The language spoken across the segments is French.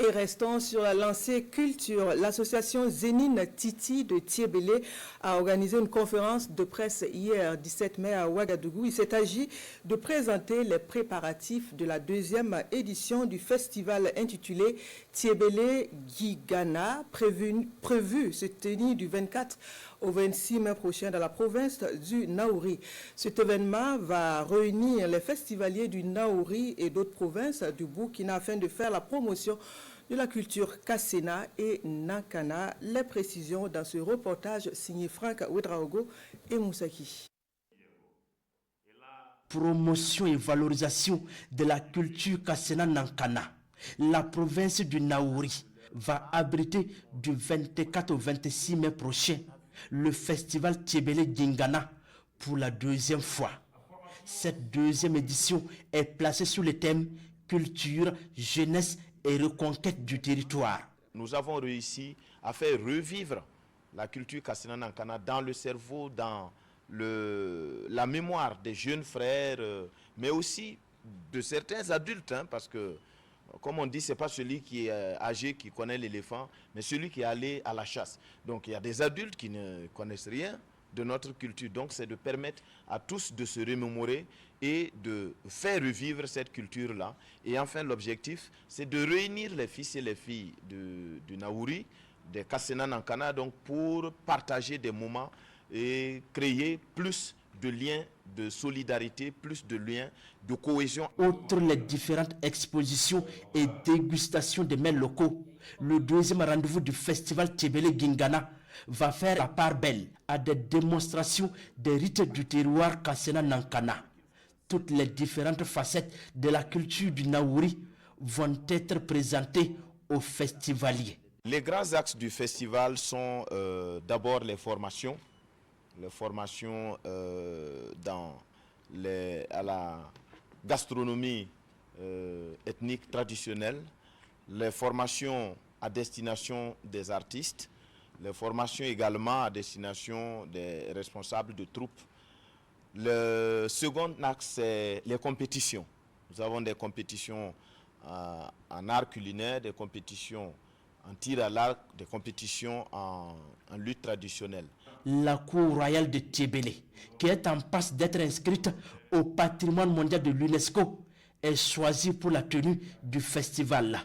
Et restons sur la lancée culture. L'association Zénine Titi de Tiébélé a organisé une conférence de presse hier 17 mai à Ouagadougou. Il s'est agi de présenter les préparatifs de la deuxième édition du festival intitulé Tiébélé Gigana, prévu se tenir du 24 au 26 mai prochain dans la province du Naouri. Cet événement va réunir les festivaliers du Naouri et d'autres provinces du Burkina afin de faire la promotion de la culture Kassena et Nankana. Les précisions dans ce reportage signé Franck Ouedraogo et Moussaki. Promotion et valorisation de la culture Kassena Nankana. La province du Naouri va abriter du 24 au 26 mai prochain le festival Tiébélé Gingana pour la deuxième fois. Cette deuxième édition est placée sous le thème culture, jeunesse et reconquête du territoire. Nous avons réussi à faire revivre la culture Kassena Nankana dans le cerveau, dans la mémoire des jeunes frères, mais aussi de certains adultes, parce que, comme on dit, ce n'est pas celui qui est âgé qui connaît l'éléphant, mais celui qui est allé à la chasse. Donc il y a des adultes qui ne connaissent rien de notre culture. Donc c'est de permettre à tous de se remémorer et de faire revivre cette culture-là. Et enfin, l'objectif, c'est de réunir les fils et les filles du Naouri, des Kassena Nankana, donc pour partager des moments et créer plus de liens de solidarité, plus de liens de cohésion. Outre les différentes expositions et dégustations des mets locaux, le deuxième rendez-vous du festival Tiébélé Gingana va faire la part belle à des démonstrations des rites du terroir Kassena Nankana. Toutes les différentes facettes de la culture du Naouri vont être présentées aux festivaliers. Les grands axes du festival sont d'abord les formations à la gastronomie ethnique traditionnelle, les formations à destination des artistes, les formations également à destination des responsables de troupes. Le second axe, c'est les compétitions. Nous avons des compétitions en art culinaire, des compétitions en tir à l'arc, des compétitions en lutte traditionnelle. La cour royale de Tiébélé, qui est en passe d'être inscrite au patrimoine mondial de l'UNESCO, est choisie pour la tenue du festival.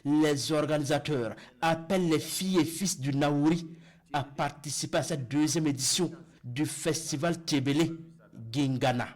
Les organisateurs appellent les filles et fils du Naouri à participer à cette deuxième édition du festival Tiébélé Gingana.